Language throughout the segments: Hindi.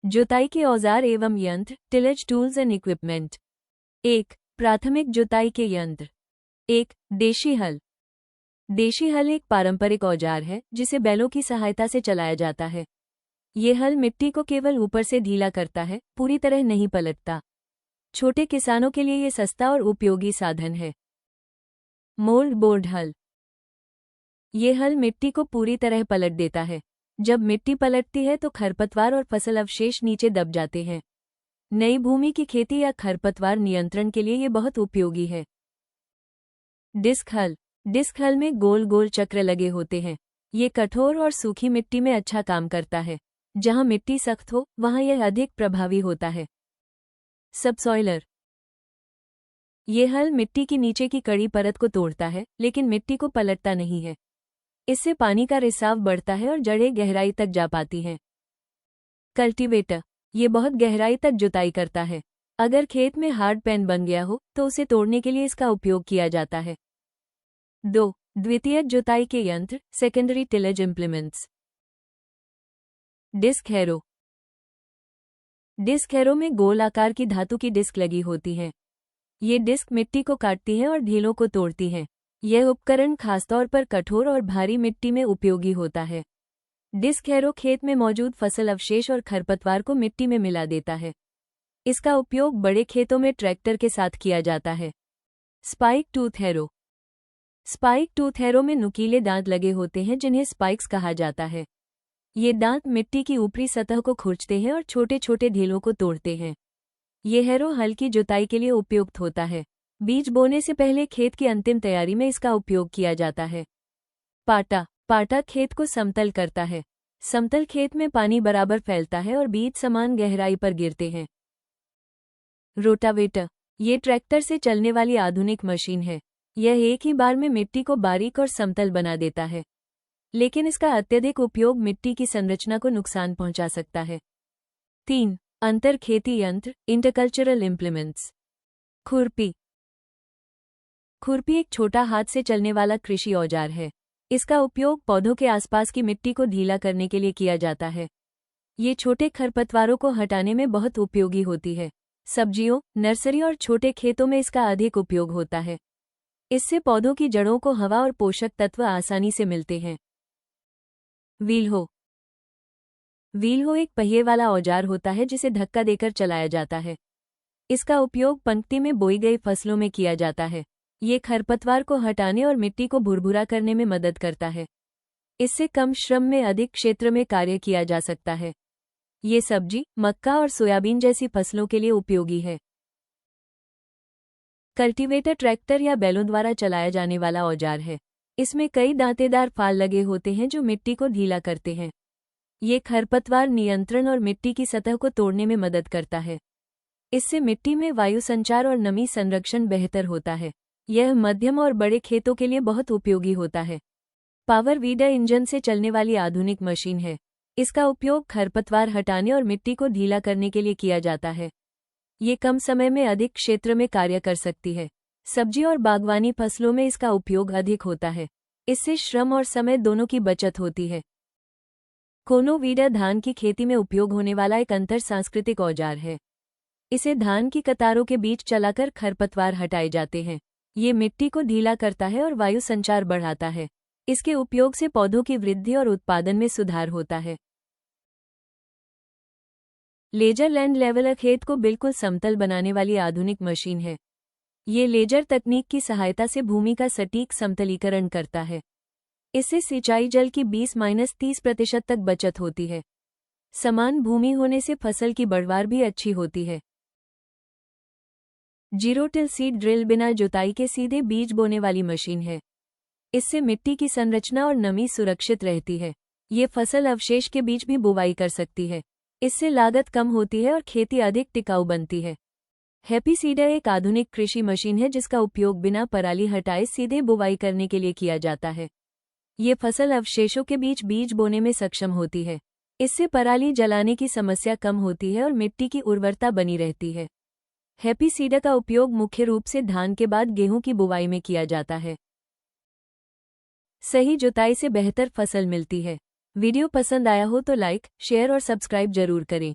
जुताई के औजार एवं यंत्र, टिलेज टूल्स एंड इक्विपमेंट। 1. प्राथमिक जुताई के यंत्र। 1. देशी हल। देशी हल एक पारंपरिक औजार है जिसे बैलों की सहायता से चलाया जाता है। ये हल मिट्टी को केवल ऊपर से ढीला करता है, पूरी तरह नहीं पलटता। छोटे किसानों के लिए ये सस्ता और उपयोगी साधन है। मोल्ड बोर्ड हल। ये हल मिट्टी को पूरी तरह पलट देता है। जब मिट्टी पलटती है तो खरपतवार और फसल अवशेष नीचे दब जाते हैं। नई भूमि की खेती या खरपतवार नियंत्रण के लिए ये बहुत उपयोगी है। डिस्क हल। डिस्क हल में गोल गोल चक्र लगे होते हैं। ये कठोर और सूखी मिट्टी में अच्छा काम करता है। जहां मिट्टी सख्त हो वहां यह अधिक प्रभावी होता है। सबसॉइलर। ये हल मिट्टी की नीचे की कड़ी परत को तोड़ता है, लेकिन मिट्टी को पलटता नहीं है। इससे पानी का रिसाव बढ़ता है और जड़ें गहराई तक जा पाती हैं। कल्टीवेटर। ये बहुत गहराई तक जुताई करता है। अगर खेत में हार्ड पैन बन गया हो तो उसे तोड़ने के लिए इसका उपयोग किया जाता है। 2. द्वितीयक जुताई के यंत्र, secondary tillage implements. Disc harrow. Disc harrow में गोल आकार की धातु की डिस्क लगी होती है। ये डिस्क मिट्टी को काटती है और ढीलों को तोड़ती है। यह उपकरण खासतौर पर कठोर और भारी मिट्टी में उपयोगी होता है। डिस्क हैरो खेत में मौजूद फसल अवशेष और खरपतवार को मिट्टी में मिला देता है। इसका उपयोग बड़े खेतों में ट्रैक्टर के साथ किया जाता है। Spike tooth harrow. Spike tooth harrow में नुकीले दांत लगे होते हैं जिन्हें स्पाइक्स कहा जाता है। ये दांत मिट्टी की ऊपरी सतह को खुरचते हैं और छोटे छोटे ढीलों को तोड़ते हैं। ये हैरो हल की जुताई के लिए उपयुक्त होता है। बीज बोने से पहले खेत की अंतिम तैयारी में इसका उपयोग किया जाता है। पाटा। पाटा खेत को समतल करता है। समतल खेत में पानी बराबर फैलता है और बीज समान गहराई पर गिरते हैं। रोटावेटर। ये ट्रैक्टर से चलने वाली आधुनिक मशीन है। यह एक ही बार में मिट्टी को बारीक और समतल बना देता है, लेकिन इसका अत्यधिक उपयोग मिट्टी की संरचना को नुकसान पहुंचा सकता है। 3. अंतर खेती यंत्र, इंटरकल्चरल इम्प्लीमेंट्स। खुरपी। खुरपी एक छोटा हाथ से चलने वाला कृषि औजार है। इसका उपयोग पौधों के आसपास की मिट्टी को ढीला करने के लिए किया जाता है। ये छोटे खरपतवारों को हटाने में बहुत उपयोगी होती है। सब्जियों, नर्सरी और छोटे खेतों में इसका अधिक उपयोग होता है। इससे पौधों की जड़ों को हवा और पोषक तत्व आसानी से मिलते हैं। व्हीलहो। व्हीलहो एक पहिए वाला औजार होता है जिसे धक्का देकर चलाया जाता है। इसका उपयोग पंक्ति में बोई गई फसलों में किया जाता है। ये खरपतवार को हटाने और मिट्टी को भुरभुरा करने में मदद करता है। इससे कम श्रम में अधिक क्षेत्र में कार्य किया जा सकता है। ये सब्जी, मक्का और सोयाबीन जैसी फसलों के लिए उपयोगी है। कल्टीवेटर ट्रैक्टर या बैलों द्वारा चलाया जाने वाला औजार है। इसमें कई दांतेदार फाल लगे होते हैं जो मिट्टी को ढीला करते हैं। ये खरपतवार नियंत्रण और मिट्टी की सतह को तोड़ने में मदद करता है। इससे मिट्टी में वायु संचार और नमी संरक्षण बेहतर होता है। यह मध्यम और बड़े खेतों के लिए बहुत उपयोगी होता है। पावर वीडर इंजन से चलने वाली आधुनिक मशीन है। इसका उपयोग खरपतवार हटाने और मिट्टी को ढीला करने के लिए किया जाता है। ये कम समय में अधिक क्षेत्र में कार्य कर सकती है। सब्जी और बागवानी फसलों में इसका उपयोग अधिक होता है। इससे श्रम और समय दोनों की बचत होती है। कोनो वीडर धान की खेती में उपयोग होने वाला एक अंतर सांस्कृतिक औजार है। इसे धान की कतारों के बीच चलाकर खरपतवार हटाए जाते हैं। ये मिट्टी को ढीला करता है और वायु संचार बढ़ाता है। इसके उपयोग से पौधों की वृद्धि और उत्पादन में सुधार होता है। लेजर लैंड लेवलर खेत को बिल्कुल समतल बनाने वाली आधुनिक मशीन है। ये लेजर तकनीक की सहायता से भूमि का सटीक समतलीकरण करता है। इससे सिंचाई जल की 20-30% तक बचत होती है। समान भूमि होने से फसल की बढ़वार भी अच्छी होती है। जीरो टिल सीड ड्रिल बिना जुताई के सीधे बीज बोने वाली मशीन है। इससे मिट्टी की संरचना और नमी सुरक्षित रहती है। ये फसल अवशेष के बीच भी बुवाई कर सकती है। इससे लागत कम होती है और खेती अधिक टिकाऊ बनती है। हैप्पी सीडर एक आधुनिक कृषि मशीन है जिसका उपयोग बिना पराली हटाए सीधे बुवाई करने के लिए किया जाता है। ये फसल अवशेषों के बीच बीज बोने में सक्षम होती है। इससे पराली जलाने की समस्या कम होती है और मिट्टी की उर्वरता बनी रहती है। हैप्पी सीडर का उपयोग मुख्य रूप से धान के बाद गेहूं की बुवाई में किया जाता है। सही जुताई से बेहतर फसल मिलती है। वीडियो पसंद आया हो तो लाइक, शेयर और सब्सक्राइब जरूर करें।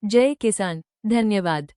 जय किसान। धन्यवाद।